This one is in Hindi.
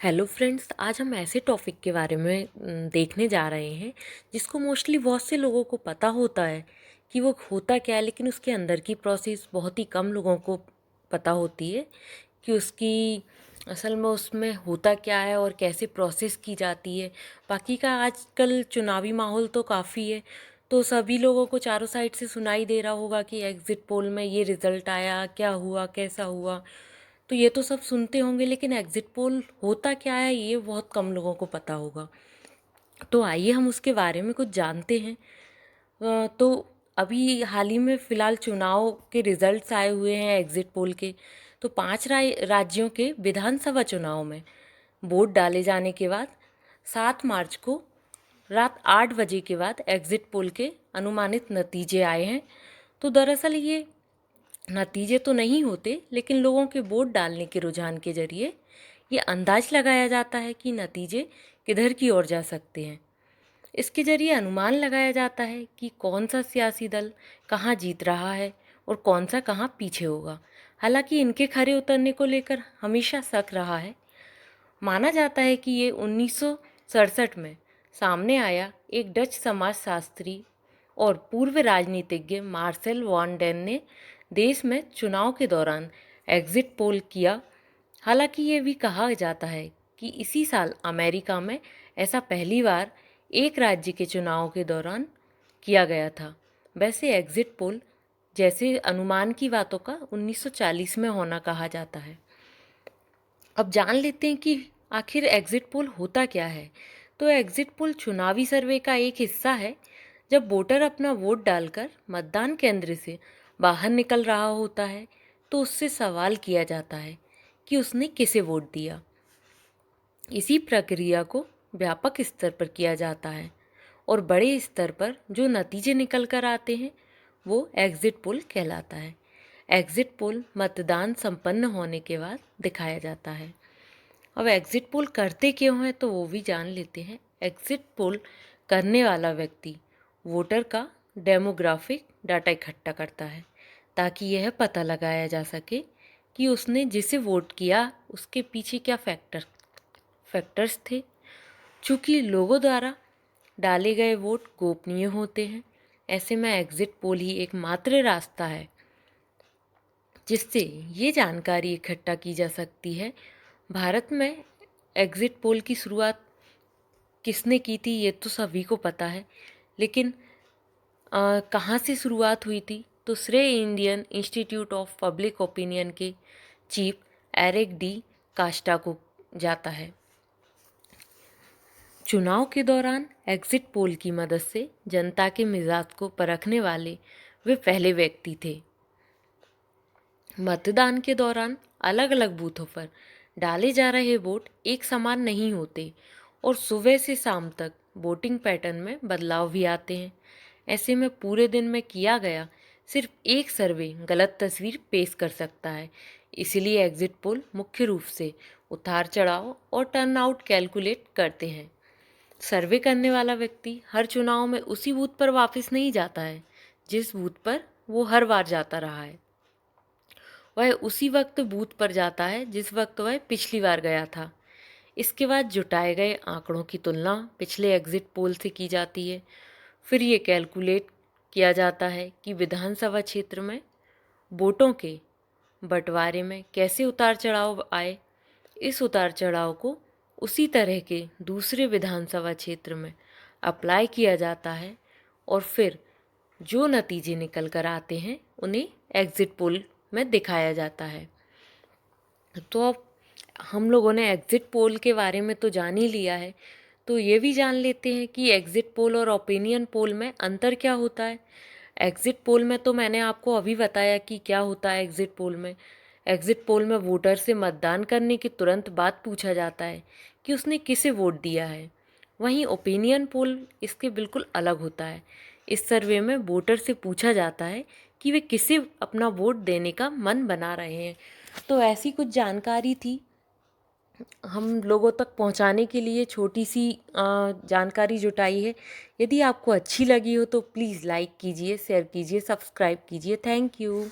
हेलो फ्रेंड्स, आज हम ऐसे टॉपिक के बारे में देखने जा रहे हैं जिसको मोस्टली बहुत से लोगों को पता होता है कि वो होता क्या है, लेकिन उसके अंदर की प्रोसेस बहुत ही कम लोगों को पता होती है कि उसकी असल में उसमें होता क्या है और कैसे प्रोसेस की जाती है। बाकी का आजकल चुनावी माहौल तो काफ़ी है, तो सभी लोगों को चारों साइड से सुनाई दे रहा होगा कि एग्ज़िट पोल में ये रिज़ल्ट आया, क्या हुआ, कैसा हुआ। तो ये तो सब सुनते होंगे, लेकिन एग्ज़िट पोल होता क्या है ये बहुत कम लोगों को पता होगा। तो आइए हम उसके बारे में कुछ जानते हैं। तो अभी हाल ही में फ़िलहाल चुनाव के रिज़ल्ट्स आए हुए हैं एग्ज़िट पोल के। तो 5 राज्यों के विधानसभा चुनाव में वोट डाले जाने के बाद 7 मार्च को रात 8 बजे के बाद एग्ज़िट पोल के अनुमानित नतीजे आए हैं। तो दरअसल ये नतीजे तो नहीं होते, लेकिन लोगों के वोट डालने के रुझान के जरिए ये अंदाज लगाया जाता है कि नतीजे किधर की ओर जा सकते हैं। इसके जरिए अनुमान लगाया जाता है कि कौन सा सियासी दल कहाँ जीत रहा है और कौन सा कहाँ पीछे होगा। हालांकि इनके खरे उतरने को लेकर हमेशा शक रहा है। माना जाता है कि ये 1967 में सामने आया एक डच समाजशास्त्री और पूर्व राजनीतिज्ञ मार्सेल वॉन डेन ने देश में चुनाव के दौरान एग्ज़िट पोल किया। हालांकि ये भी कहा जाता है कि इसी साल अमेरिका में ऐसा पहली बार एक राज्य के चुनाव के दौरान किया गया था। वैसे एग्ज़िट पोल जैसे अनुमान की बातों का 1940 में होना कहा जाता है। अब जान लेते हैं कि आखिर एग्ज़िट पोल होता क्या है। तो एग्ज़िट पोल चुनावी सर्वे का एक हिस्सा है। जब वोटर अपना वोट डालकर मतदान केंद्र से बाहर निकल रहा होता है, तो उससे सवाल किया जाता है कि उसने किसे वोट दिया। इसी प्रक्रिया को व्यापक स्तर पर किया जाता है और बड़े स्तर पर जो नतीजे निकल कर आते हैं वो एग्ज़िट पोल कहलाता है। एग्ज़िट पोल मतदान संपन्न होने के बाद दिखाया जाता है। अब एग्ज़िट पोल करते क्यों हैं तो वो भी जान लेते हैं। एग्ज़िट पोल करने वाला व्यक्ति वोटर का डेमोग्राफिक डाटा इकट्ठा करता है ताकि यह पता लगाया जा सके कि उसने जिसे वोट किया उसके पीछे क्या फैक्टर्स थे। चूँकि लोगों द्वारा डाले गए वोट गोपनीय होते हैं, ऐसे में एग्ज़िट पोल ही एकमात्र रास्ता है जिससे ये जानकारी इकट्ठा की जा सकती है। भारत में एग्ज़िट पोल की शुरुआत किसने की थी ये तो सभी को पता है, लेकिन कहाँ से शुरुआत हुई थी तो श्रेय Indian institute of public opinion के चीफ एरिक डी कास्टा को जाता है। चुनाव के दौरान एग्ज़िट पोल की मदद से जनता के मिजाज को परखने वाले वे पहले व्यक्ति थे। मतदान के दौरान अलग अलग बूथों पर डाले जा रहे वोट एक समान नहीं होते और सुबह से शाम तक वोटिंग पैटर्न में बदलाव भी आते हैं। ऐसे में पूरे दिन में किया गया सिर्फ एक सर्वे गलत तस्वीर पेश कर सकता है। इसलिए एग्ज़िट पोल मुख्य रूप से उतार चढ़ाव और टर्नआउट कैलकुलेट करते हैं। सर्वे करने वाला व्यक्ति हर चुनाव में उसी बूथ पर वापस नहीं जाता है जिस बूथ पर वो हर बार जाता रहा है। वह उसी वक्त बूथ पर जाता है जिस वक्त वह पिछली बार गया था। इसके बाद जुटाए गए आंकड़ों की तुलना पिछले एग्ज़िट पोल से की जाती है। फिर ये कैलकुलेट किया जाता है कि विधानसभा क्षेत्र में वोटों के बंटवारे में कैसे उतार चढ़ाव आए। इस उतार चढ़ाव को उसी तरह के दूसरे विधानसभा क्षेत्र में अप्लाई किया जाता है और फिर जो नतीजे निकल कर आते हैं उन्हें एग्ज़िट पोल में दिखाया जाता है। तो अब हम लोगों ने एग्ज़िट पोल के बारे में तो जान ही लिया है, तो ये भी जान लेते हैं कि एग्ज़िट पोल और ओपिनियन पोल में अंतर क्या होता है। एग्ज़िट पोल में तो मैंने आपको अभी बताया कि क्या होता है एग्ज़िट पोल में। एग्ज़िट पोल में वोटर से मतदान करने के तुरंत बाद पूछा जाता है कि उसने किसे वोट दिया है। वहीं ओपिनियन पोल इसके बिल्कुल अलग होता है। इस सर्वे में वोटर से पूछा जाता है कि वे किसे अपना वोट देने का मन बना रहे हैं। तो ऐसी कुछ जानकारी थी हम लोगों तक पहुंचाने के लिए, छोटी सी जानकारी जुटाई है। यदि आपको अच्छी लगी हो तो प्लीज़ लाइक कीजिए, शेयर कीजिए, सब्सक्राइब कीजिए। Thank you.